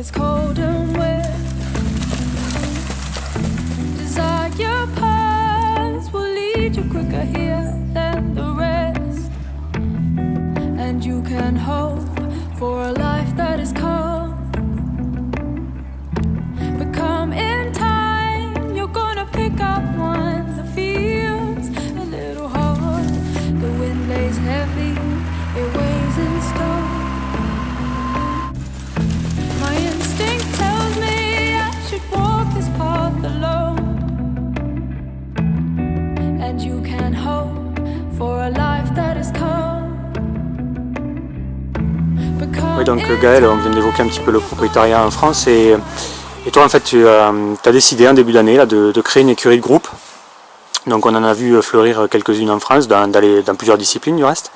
it's cold and wet. Desire paths will lead you quicker here than the rest. And you can hope for a life that is calm. But come in time, you're gonna pick up one that feels a little hard. The wind lays heavy, it weighs in stone. My instinct tells me I should walk this path alone. And you can hope for a life that is calm. Oui, donc Gaël, on vient d'évoquer un petit peu le propriétariat en France et toi en fait tu as décidé en début d'année de créer une écurie de groupe. Donc on en a vu fleurir quelques-unes en France dans plusieurs disciplines du reste.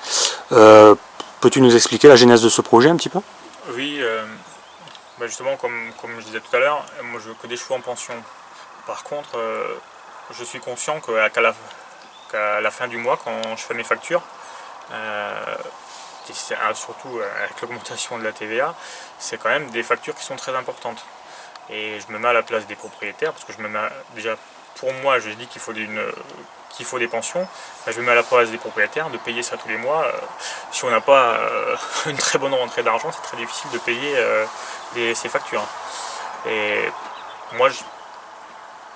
Peux-tu nous expliquer la genèse de ce projet un petit peu? Oui, justement comme je disais tout à l'heure, moi je veux que des chevaux en pension. Par contre, je suis conscient qu'à la fin du mois, quand je fais mes factures, surtout avec l'augmentation de la TVA, c'est quand même des factures qui sont très importantes. Et je me mets à la place des propriétaires, parce que je me mets déjà, pour moi, je dis qu'il faut des pensions, je me mets à la place des propriétaires de payer ça tous les mois. Si on n'a pas une très bonne rentrée d'argent, c'est très difficile de payer ces factures. Et moi,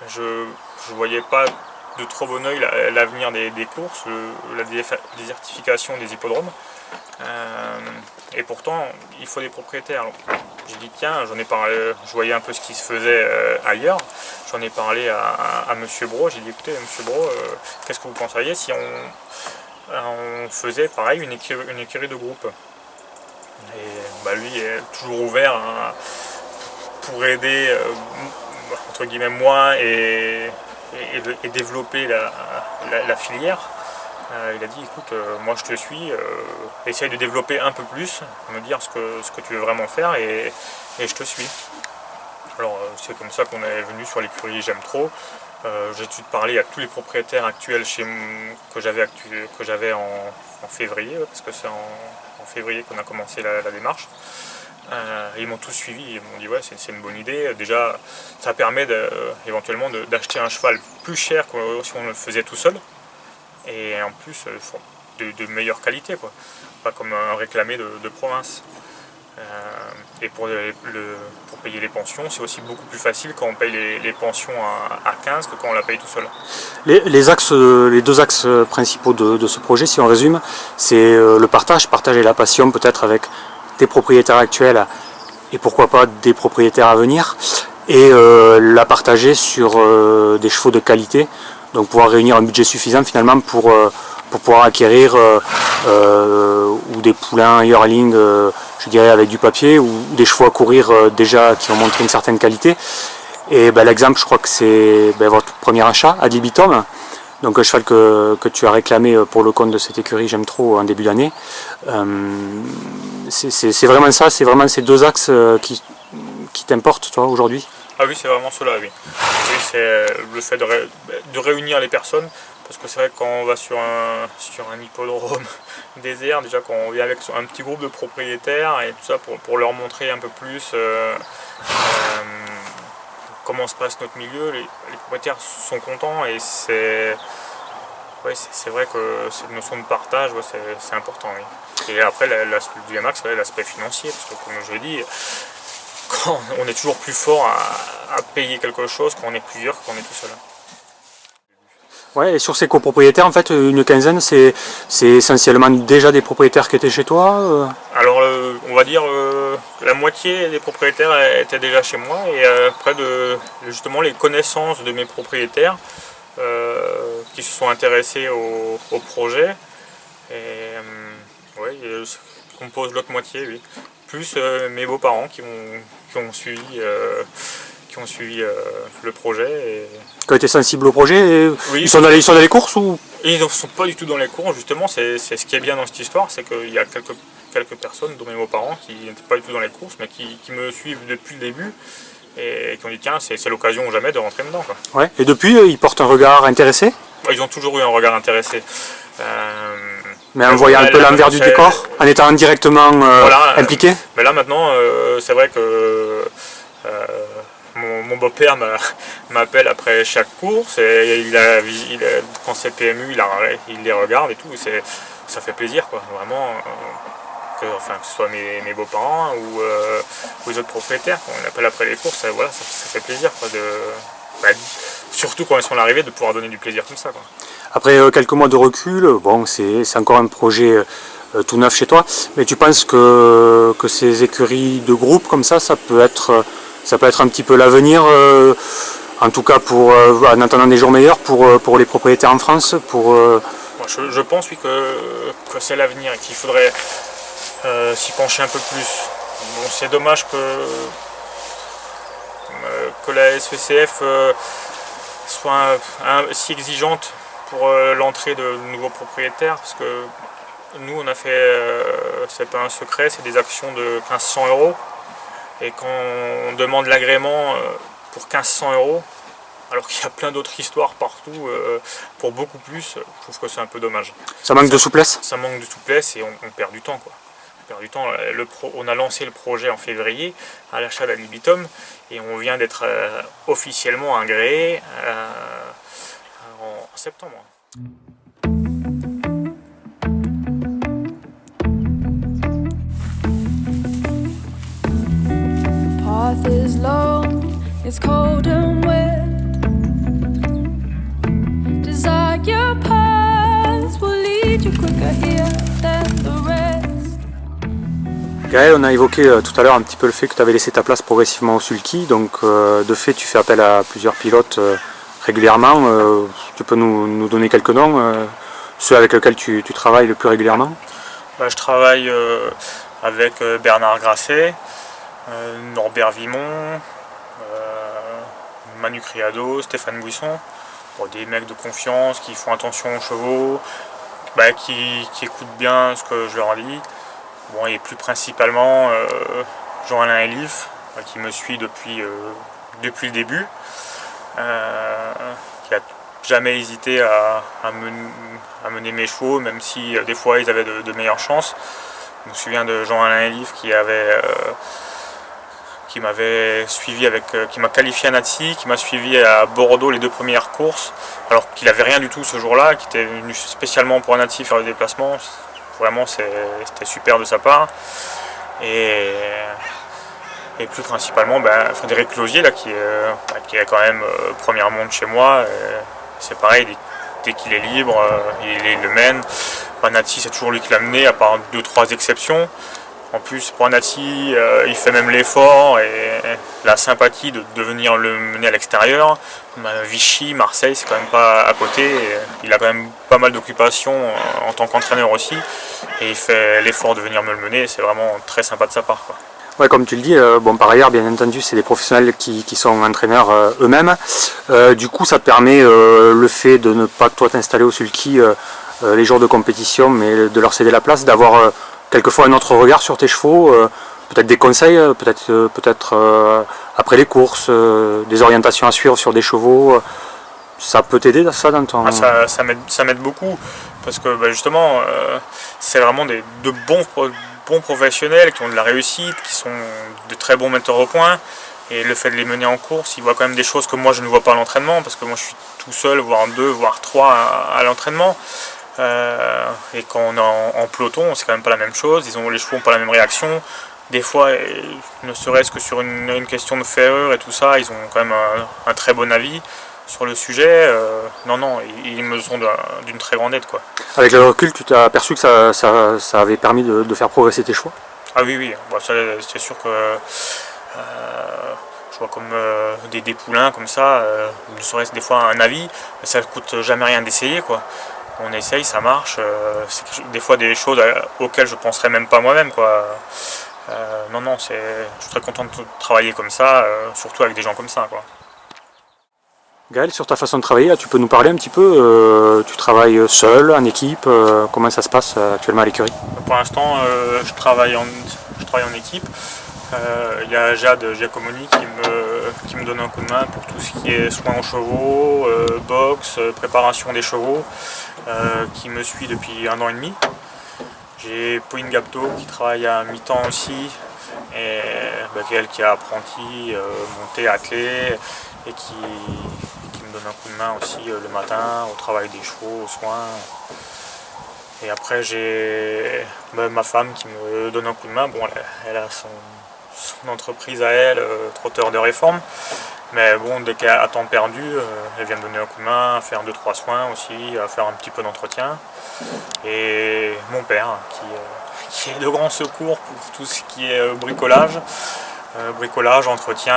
je voyais pas de trop bon oeil l'avenir des courses, la désertification des hippodromes. Et pourtant, il faut des propriétaires. J'ai dit tiens, j'en ai parlé, je voyais un peu ce qui se faisait ailleurs. J'en ai parlé à Monsieur Brault. J'ai dit écoutez, Monsieur Brault, qu'est-ce que vous penseriez si on faisait pareil une écurie de groupe? Et lui est toujours ouvert pour aider entre guillemets moi et développer la filière. Il a dit écoute, moi je te suis, essaye de développer un peu plus, me dire ce que tu veux vraiment faire et je te suis. Alors c'est comme ça qu'on est venu sur l'écurie J'aime trop. J'ai tout de parler à tous les propriétaires actuels que j'avais en février, parce que c'est en février qu'on a commencé la démarche. Ils m'ont tous suivi, ils m'ont dit ouais c'est une bonne idée. Déjà ça permet éventuellement d'acheter un cheval plus cher que si on le faisait tout seul. Et en plus de meilleure qualité, quoi. Pas comme un réclamé de province. Et pour payer les pensions, c'est aussi beaucoup plus facile quand on paye les pensions à 15 que quand on la paye tout seul. Les deux axes principaux de ce projet, si on résume, c'est le partager la passion peut-être avec des propriétaires actuels et pourquoi pas des propriétaires à venir, et la partager sur des chevaux de qualité. Donc pouvoir réunir un budget suffisant finalement pour pouvoir acquérir ou des poulains yearling, je dirais avec du papier, ou des chevaux à courir déjà qui ont montré une certaine qualité. Et l'exemple, je crois que c'est votre premier achat, Adi Bitom, donc un cheval que tu as réclamé pour le compte de cette écurie J'aime trop en début d'année. C'est vraiment ça, c'est vraiment ces deux axes qui t'importent toi aujourd'hui? Ah oui, c'est vraiment cela, oui. Oui, c'est le fait de réunir les personnes, parce que c'est vrai que quand on va sur un hippodrome désert, déjà quand on vient avec un petit groupe de propriétaires et tout ça pour leur montrer un peu plus comment se passe notre milieu, les propriétaires sont contents et c'est vrai que cette notion de partage, c'est important. Oui. Et après, le deuxième axe, c'est l'aspect financier, parce que comme je l'ai dit, quand on est toujours plus fort à payer quelque chose quand on est plusieurs qu'on est tout seul. Ouais, et sur ces copropriétaires, en fait, une quinzaine, c'est essentiellement déjà des propriétaires qui étaient chez toi Alors, on va dire la moitié des propriétaires étaient déjà chez moi, et après, justement, les connaissances de mes propriétaires qui se sont intéressés au projet, et composent l'autre moitié, oui. Plus mes beaux-parents qui ont suivi le projet. Qui ont été sensibles au projet oui, ils sont dans les courses ou? Ils ne sont pas du tout dans les courses, justement, c'est ce qui est bien dans cette histoire, c'est qu'il y a quelques personnes, dont mes beaux-parents, qui n'étaient pas du tout dans les courses, mais qui me suivent depuis le début et qui ont dit tiens, c'est l'occasion ou jamais de rentrer dedans, quoi. Ouais. Et depuis, ils portent un regard intéressé? Ils ont toujours eu un regard intéressé. Mais en voyant un peu l'envers du décor, en étant directement impliqué. Mais là maintenant, c'est vrai que mon beau-père m'appelle après chaque course et quand c'est PMU, il les regarde et tout. Ça fait plaisir, quoi, vraiment. Que ce soit mes beaux-parents ou les autres propriétaires, quand on appelle après les courses, voilà, ça fait plaisir, quoi, surtout quand ils sont à l'arrivée, de pouvoir donner du plaisir comme ça, quoi. Après quelques mois de recul, bon, c'est encore un projet tout neuf chez toi, mais tu penses que ces écuries de groupe comme ça peut être un petit peu l'avenir, en tout cas en attendant des jours meilleurs pour les propriétaires en France, Je pense, oui, que c'est l'avenir et qu'il faudrait s'y pencher un peu plus. Bon, c'est dommage que la SECF soit si exigeante pour l'entrée de nouveaux propriétaires, parce que nous on a fait, c'est pas un secret, c'est des actions de 1 500 €, et quand on demande l'agrément pour 1 500 €, alors qu'il y a plein d'autres histoires partout pour beaucoup plus, je trouve que c'est un peu dommage. Ça manque de souplesse ? Ça manque de souplesse et on perd du temps, quoi. On perd du temps. On a lancé le projet en février à l'achat d'Anibitum et on vient d'être officiellement agréé en septembre. Path is long, it's cold and wet. Desire paths will lead you quicker here than the rest. Gaël, on a évoqué tout à l'heure un petit peu le fait que tu avais laissé ta place progressivement au sulky, donc de fait tu fais appel à plusieurs pilotes régulièrement. Tu peux nous donner quelques noms, ceux avec lesquels tu travailles le plus régulièrement? Je travaille avec Bernard Grasset, Norbert Vimon, Manu Criado, Stéphane Buisson, des mecs de confiance qui font attention aux chevaux, qui écoutent bien ce que je leur dis. Bon, et plus principalement Jean-Alain Elif, qui me suit depuis le début, qui a jamais hésité à mener mes chevaux, même si des fois ils avaient de meilleures chances. Je me souviens de Jean-Alain Elif qui m'a qualifié à Nazi, qui m'a suivi à Bordeaux les 2 premières courses, alors qu'il n'avait rien du tout ce jour-là, qui était venu spécialement pour Nazi faire le déplacement. Vraiment, c'était super de sa part. Et plus principalement, Frédéric Closier, là, qui est quand même première monte chez moi. C'est pareil, dès qu'il est libre, il le mène. Nazi, c'est toujours lui qui l'a mené, à part 2-3 exceptions. En plus, pour Nazi, il fait même l'effort et la sympathie de venir le mener à l'extérieur. Vichy, Marseille, c'est quand même pas à côté. Et il a quand même pas mal d'occupations en tant qu'entraîneur aussi. Et il fait l'effort de venir me le mener. C'est vraiment très sympa de sa part, quoi. Ouais, comme tu le dis, par ailleurs, bien entendu, c'est des professionnels qui sont entraîneurs eux-mêmes. Du coup, ça te permet le fait de ne pas toi t'installer au sulky les jours de compétition, mais de leur céder la place, d'avoir quelquefois un autre regard sur tes chevaux, peut-être des conseils, peut-être après les courses, des orientations à suivre sur des chevaux. Ça peut t'aider ça dans ton... Ça m'aide beaucoup, parce que justement, c'est vraiment de bons professionnels qui ont de la réussite, qui sont de très bons metteurs au point. Et le fait de les mener en course, ils voient quand même des choses que moi je ne vois pas à l'entraînement, parce que moi je suis tout seul, voire 2, voire 3 à l'entraînement. Et quand on est en peloton, c'est quand même pas la même chose, les chevaux n'ont pas la même réaction. Des fois, ne serait-ce que sur une question de ferrure et tout ça, ils ont quand même un très bon avis sur le sujet. Ils me sont d'une très grande aide, quoi. Avec le recul, tu t'es aperçu que ça avait permis de faire progresser tes chevaux? Ah oui, c'est sûr que je vois comme des poulains comme ça, ne serait-ce des fois un avis, ça ne coûte jamais rien d'essayer, quoi. On essaye, ça marche, c'est des fois des choses auxquelles je ne penserais même pas moi-même, quoi. Je suis très content de travailler comme ça, surtout avec des gens comme ça, quoi. Gaël, sur ta façon de travailler, là, tu peux nous parler un petit peu, tu travailles seul, en équipe, comment ça se passe actuellement à l'écurie? Pour l'instant, je travaille en équipe. Il y a Jade Giacomoni qui me donne un coup de main pour tout ce qui est soins aux chevaux, boxe, préparation des chevaux, qui me suit depuis 1 an et demi. J'ai Pauline Gapto qui travaille à mi-temps aussi, et elle qui est apprentie, montée, attelée, et qui me donne un coup de main aussi le matin au travail des chevaux, aux soins. Et après j'ai ma femme qui me donne un coup de main. Bon, elle a son entreprise à elle, trotteur de réforme. Mais bon, dès qu'elle a temps perdu, elle vient me donner un coup de main, à faire 2-3 soins aussi, à faire un petit peu d'entretien. Et mon père, qui est de grand secours pour tout ce qui est bricolage. Bricolage, entretien,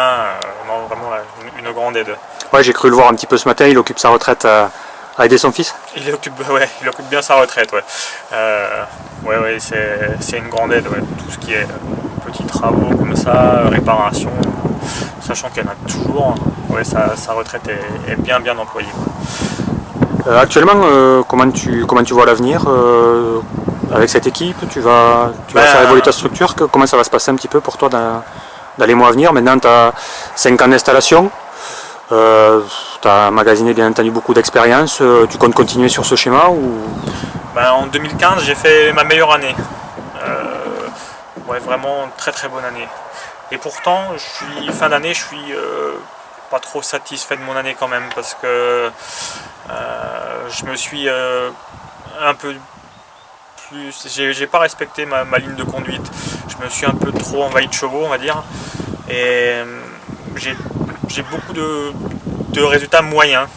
non, vraiment une grande aide. Ouais, j'ai cru le voir un petit peu ce matin, il occupe sa retraite à aider son fils. Il occupe bien sa retraite, ouais. C'est une grande aide, ouais. Tout ce qui est petits travaux comme ça, réparation, sachant qu'il y en a toujours, ouais, sa retraite est bien employée. Actuellement, comment tu vois l'avenir avec cette équipe? Tu vas faire évoluer ta structure? Comment ça va se passer un petit peu pour toi dans les mois à venir? Maintenant, tu as 5 ans d'installation, tu as magasiné bien entendu beaucoup d'expérience. Tu comptes continuer sur ce schéma ou... En 2015, j'ai fait ma meilleure année. Vraiment très bonne année. Et pourtant, fin d'année, je suis pas trop satisfait de mon année quand même, parce que je me suis un peu plus... J'ai pas respecté ma ligne de conduite. Je me suis un peu trop envahi de chevaux, on va dire. Et j'ai beaucoup de résultats moyens.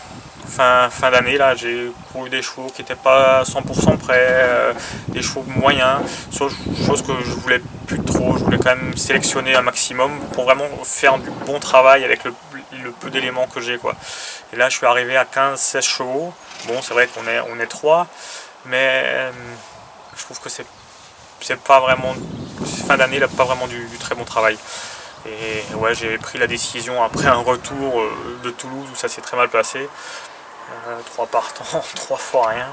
Fin d'année, là, j'ai couru des chevaux qui n'étaient pas à 100% prêts, des chevaux moyens, chose que je voulais plus trop. Je voulais quand même sélectionner un maximum pour vraiment faire du bon travail avec le peu d'éléments que j'ai, quoi. Et là, je suis arrivé à 15-16 chevaux. Bon, c'est vrai qu'on est 3, mais je trouve que c'est pas vraiment, fin d'année, là, pas vraiment du très bon travail. Et ouais, j'ai pris la décision après un retour de Toulouse où ça s'est très mal passé. 3 partants, 3 fois rien.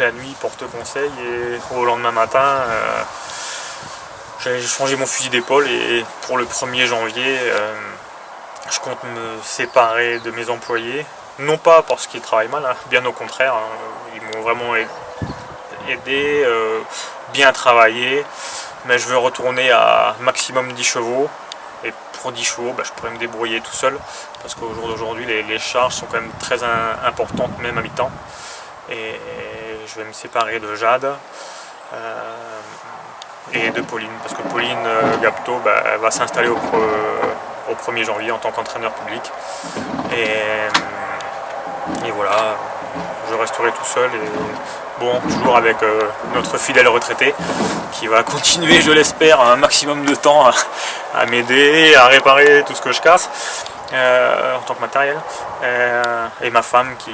La nuit porte conseil, et au lendemain matin, j'ai changé mon fusil d'épaule, et pour le 1er janvier, je compte me séparer de mes employés. Non pas parce qu'ils travaillent mal, hein, bien au contraire, hein, ils m'ont vraiment aidé, bien travaillé. Mais je veux retourner à maximum 10 chevaux. Et pour 10 chevaux, je pourrais me débrouiller tout seul. Parce qu'au jour d'aujourd'hui, les charges sont quand même très importantes, même à mi-temps. Et je vais me séparer de Jade et de Pauline. Parce que Pauline Gapto elle va s'installer au 1er janvier en tant qu'entraîneur public. Et voilà, je resterai tout seul. Bon, toujours avec notre fidèle retraité qui va continuer, je l'espère, un maximum de temps à m'aider, à réparer tout ce que je casse en tant que matériel. Et ma femme qui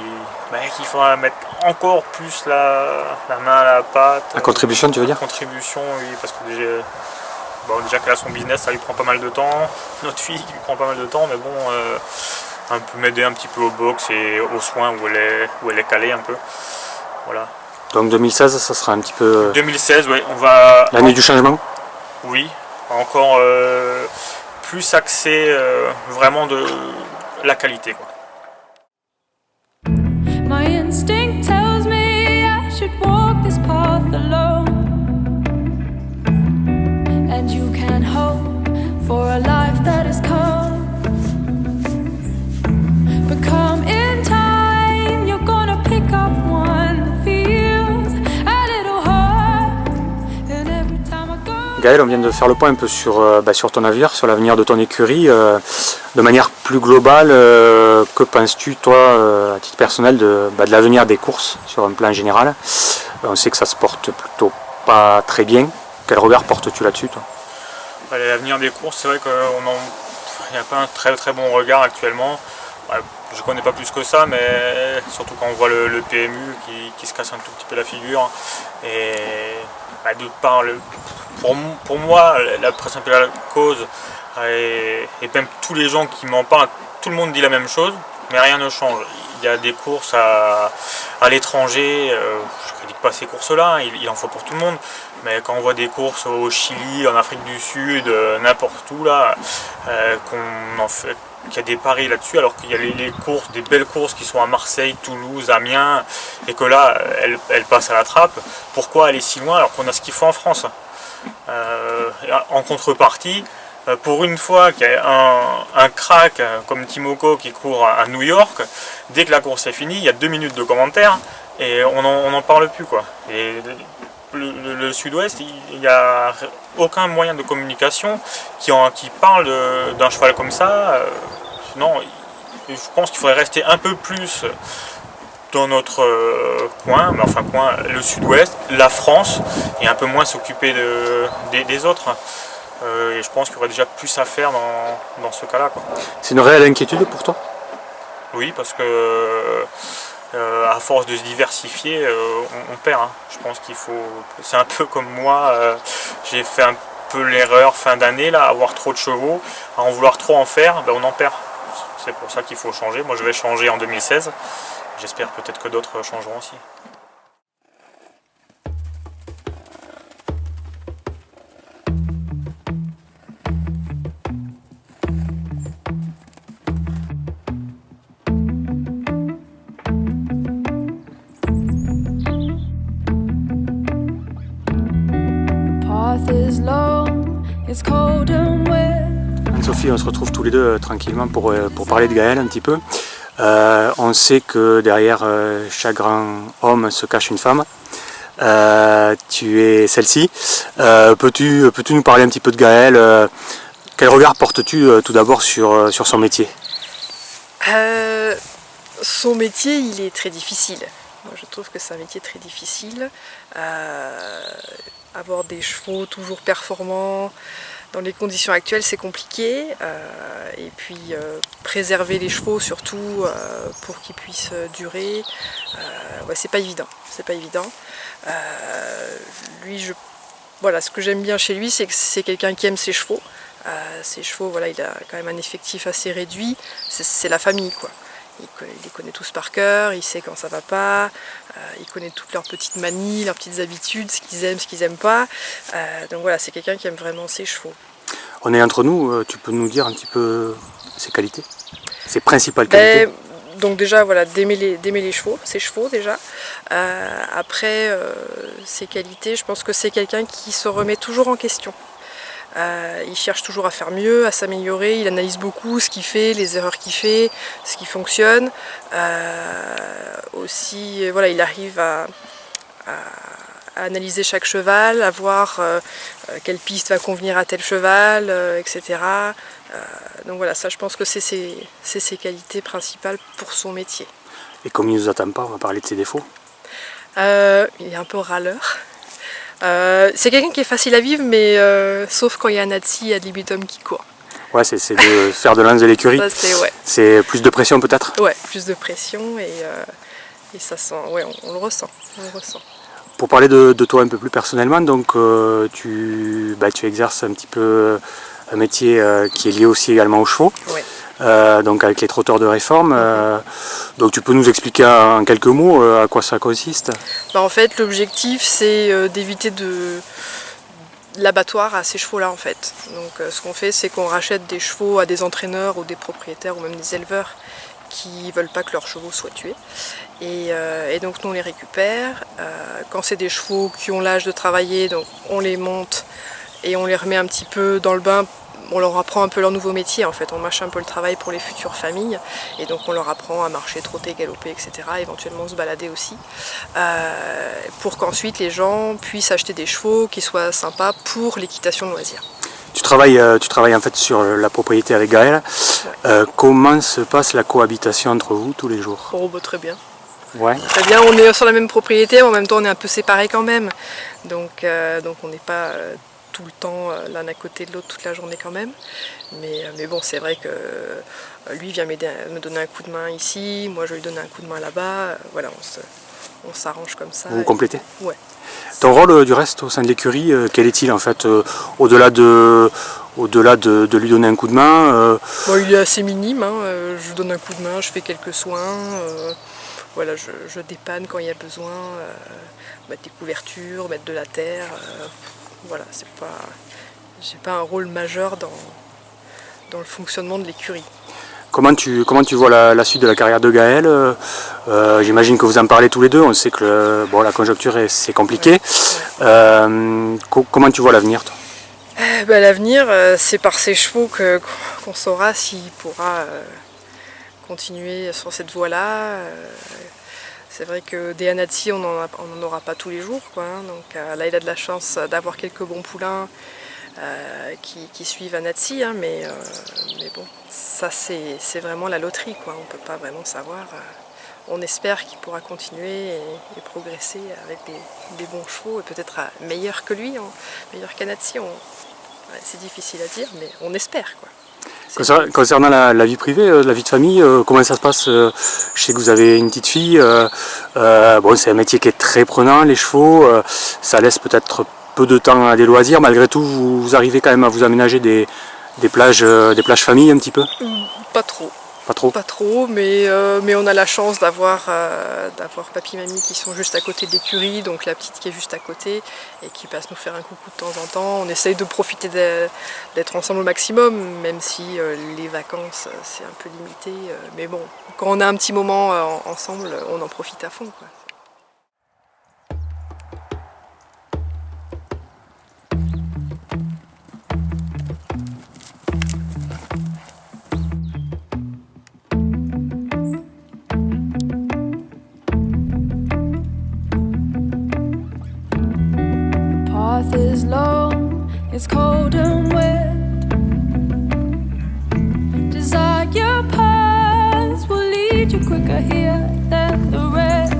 faudra mettre encore plus la main à la pâte. La contribution, tu veux dire? Contribution, oui, parce que déjà qu'elle a son business, ça lui prend pas mal de temps. Notre fille qui lui prend pas mal de temps, mais bon, un peu m'aider un petit peu au box et aux soins où elle est calée un peu. Voilà. Donc 2016, ça sera un petit peu... 2016, oui, on va... L'année du changement? Oui, encore plus axé vraiment de la qualité, quoi. My instinct tells me I should walk this path alone. And you can hope for a life that is calm. But come in time, you're gonna pick up one that feels a little hard. And every time I go... Gaël, on vient de faire le point un peu sur ton avenir, sur l'avenir de ton écurie. De manière plus globale, que penses-tu, toi, à titre personnel, de l'avenir des courses sur un plan général? On sait que ça se porte plutôt pas très bien. Quel regard portes-tu là-dessus, toi? L'avenir des courses, c'est vrai qu'il n'y a pas un très bon regard actuellement. Je connais pas plus que ça, mais surtout quand on voit le PMU qui se casse un tout petit peu la figure. Et pour moi, la principale cause, et même tous les gens qui m'en parlent, tout le monde dit la même chose, mais rien ne change. Il y a des courses à l'étranger, je ne critique pas ces courses-là, il en faut pour tout le monde, mais quand on voit des courses au Chili, en Afrique du Sud, n'importe où, là, qu'il y a des paris là-dessus, alors qu'il y a les courses, des belles courses qui sont à Marseille, Toulouse, Amiens, et que là, elle passe à la trappe. Pourquoi aller si loin alors qu'on a ce qu'il faut en France? En contrepartie, pour une fois qu'il y a un crack comme Timoko qui court à New York, dès que la course est finie, il y a 2 minutes de commentaires et on n'en parle plus, quoi. Et le Sud-Ouest, il n'y a aucun moyen de communication qui parle d'un cheval comme ça. Non, je pense qu'il faudrait rester un peu plus dans notre coin, mais enfin coin, le Sud-Ouest, la France, et un peu moins s'occuper des autres. Et je pense qu'il y aurait déjà plus à faire dans ce cas-là, quoi. C'est une réelle inquiétude pour toi? Oui, parce que à force de se diversifier, on perd. Hein. Je pense qu'il faut. C'est un peu comme moi, j'ai fait un peu l'erreur fin d'année, là, à avoir trop de chevaux, à en vouloir trop en faire, ben on en perd. C'est pour ça qu'il faut changer. Moi, je vais changer en 2016. J'espère peut-être que d'autres changeront aussi. Anne-Sophie, on se retrouve tous les deux tranquillement pour parler de Gaël un petit peu. On sait que derrière chaque grand homme se cache une femme. Tu es celle-ci. Peux-tu nous parler un petit peu de Gaël? Quel regard portes-tu tout d'abord sur son métier? Son métier, il est très difficile. Moi, je trouve que c'est un métier très difficile. Avoir des chevaux toujours performants dans les conditions actuelles, c'est compliqué. Et puis préserver les chevaux surtout pour qu'ils puissent durer, ouais, c'est pas évident. C'est pas évident. Voilà, ce que j'aime bien chez lui, c'est que c'est quelqu'un qui aime ses chevaux. Ses chevaux, voilà, il a quand même un effectif assez réduit. C'est la famille, quoi. Il les connaît tous par cœur, il sait quand ça va pas, il connaît toutes leurs petites manies, leurs petites habitudes, ce qu'ils aiment pas. Donc voilà, c'est quelqu'un qui aime vraiment ses chevaux. On est entre nous, tu peux nous dire un petit peu ses qualités, ses principales qualités? Donc déjà, voilà, d'aimer les chevaux, ses chevaux déjà. Après, ses qualités, je pense que c'est quelqu'un qui se remet toujours en question. Il cherche toujours à faire mieux, à s'améliorer, il analyse beaucoup ce qu'il fait, les erreurs qu'il fait, ce qui fonctionne. Aussi, voilà, il arrive à analyser chaque cheval, à voir quelle piste va convenir à tel cheval, etc. Donc voilà, ça je pense que c'est ses qualités principales pour son métier. Et comme il ne nous attend pas, on va parler de ses défauts. Il est un peu râleur. C'est quelqu'un qui est facile à vivre, mais sauf quand il y a un Nazi à libitum qui court. Ouais, c'est de faire de l'anse de l'écurie. Ouais. C'est plus de pression peut-être? Ouais, plus de pression et ça sent, ouais, on le ressent. Pour parler de toi un peu plus personnellement, donc tu exerces un petit peu un métier qui est lié aussi également aux chevaux. Ouais. Donc avec les trotteurs de réforme. Donc tu peux nous expliquer en quelques mots à quoi ça consiste? En fait, l'objectif c'est d'éviter l'abattoir à ces chevaux-là en fait. Donc ce qu'on fait, c'est qu'on rachète des chevaux à des entraîneurs ou des propriétaires ou même des éleveurs qui ne veulent pas que leurs chevaux soient tués. Et donc nous on les récupère. Quand c'est des chevaux qui ont l'âge de travailler, donc on les monte et on les remet un petit peu dans le bain. On leur apprend un peu leur nouveau métier en fait, on mâche un peu le travail pour les futures familles et donc on leur apprend à marcher, trotter, galoper, etc. Éventuellement se balader aussi pour qu'ensuite les gens puissent acheter des chevaux qui soient sympas pour l'équitation de loisirs. Tu travailles en fait sur la propriété avec Gaël. Ouais. Comment se passe la cohabitation entre vous tous les jours? Oh, très bien. Ouais. Très bien, on est sur la même propriété, mais en même temps on est un peu séparés quand même. Donc on n'est pas tout le temps l'un à côté de l'autre toute la journée quand même. Mais bon, c'est vrai que lui vient me donner un coup de main ici, moi je lui donne un coup de main là-bas. Voilà, on s'arrange comme ça. Vous vous complétez? Ouais. Ton rôle du reste au sein de l'écurie, quel est-il en fait au-delà de lui donner un coup de main Il est assez minime, hein. Je lui donne un coup de main, je fais quelques soins. Voilà, je dépanne quand il y a besoin, mettre des couvertures, mettre de la terre. Voilà, j'ai pas un rôle majeur dans le fonctionnement de l'écurie. Comment tu vois la suite de la carrière de Gaël? J'imagine que vous en parlez tous les deux, on sait que la conjoncture c'est compliqué. Comment tu vois l'avenir, toi? L'avenir, c'est par ses chevaux qu'on saura s'il pourra continuer sur cette voie-là. C'est vrai que des Annecy, on n'en aura pas tous les jours, quoi, hein. Donc là, il a de la chance d'avoir quelques bons poulains qui suivent Annecy, hein, mais bon, ça c'est vraiment la loterie, quoi. On ne peut pas vraiment savoir. On espère qu'il pourra continuer et progresser avec des bons chevaux et peut-être meilleur que lui, meilleur qu'Annecy. C'est difficile à dire, mais on espère, quoi. Concernant la vie privée, la vie de famille, comment ça se passe? Je sais que vous avez une petite fille. C'est un métier qui est très prenant, les chevaux. Ça laisse peut-être peu de temps à des loisirs. Malgré tout, vous arrivez quand même à vous aménager des plages famille un petit peu? Pas trop. Pas trop? Pas trop, mais on a la chance d'avoir papy et mamie qui sont juste à côté de l'écurie, donc la petite qui est juste à côté et qui passe nous faire un coucou de temps en temps. On essaye de profiter d'être ensemble au maximum, même si les vacances c'est un peu limité. Mais bon, quand on a un petit moment ensemble, on en profite à fond, quoi. Path is long, it's cold and wet. Desire paths will lead you quicker here than the rest.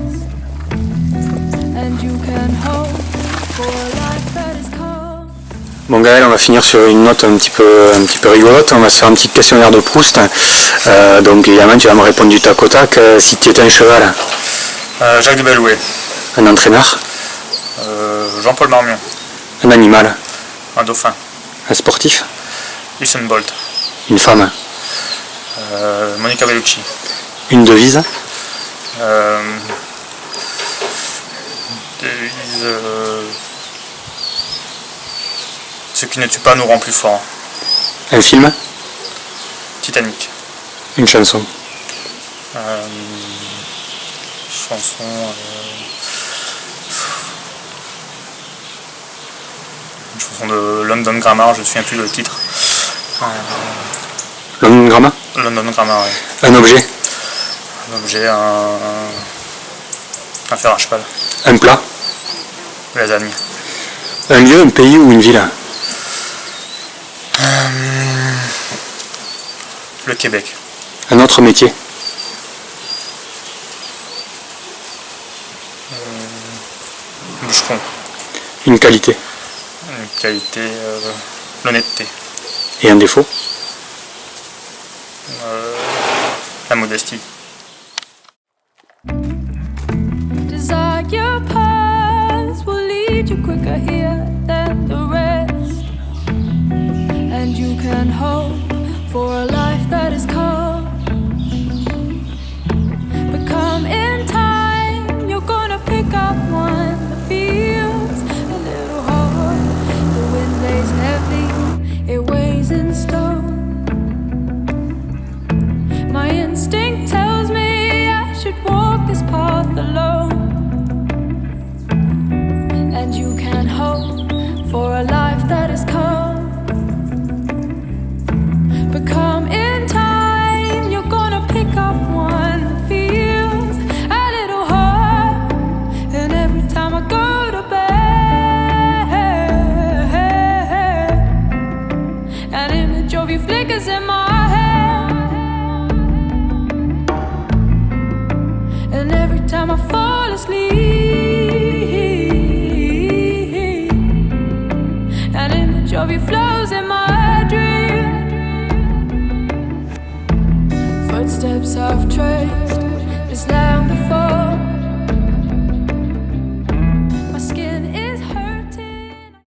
And you can hope for a life that is calm. Bon Gaël, on va finir sur une note un petit peu rigolote. On va se faire un petit questionnaire de Proust. Donc évidemment tu vas me répondre du tac au tac. Si tu étais un cheval? Jacques de Bellouet. Un entraîneur? Jean-Paul Marmion. Un animal? Un dauphin. Un sportif? Usain Bolt. Une femme? Monica Bellucci. Une devise? Devise, ce qui ne tue pas nous rend plus fort. Un film? Titanic. Une chanson? Chanson. Une chanson de London Grammar, je ne me souviens plus le titre. London Grammar? London Grammar, oui. Un objet? Un objet, un fer à cheval. Un plat? Lasagne. Un lieu, un pays ou une ville? Le Québec. Un autre métier? Bûcheron. Une qualité? Une qualité, l'honnêteté. Et un défaut? La modestie. Desire paths will lead you quicker here than the rest. And you can hope for a life that is calm. But come in time, you're gonna pick up one that feels a little hard. The wind lays heavy, it weighs in stone. My instinct tells me I should walk this path alone. And you can hope for a life that is calm. But come in time, you're gonna pick up one that feels a little hard. And every time I go to bed, an image of you flickers in my head. And every time I fall asleep, an image of you flows in my dream. Footsteps I've traced, this land before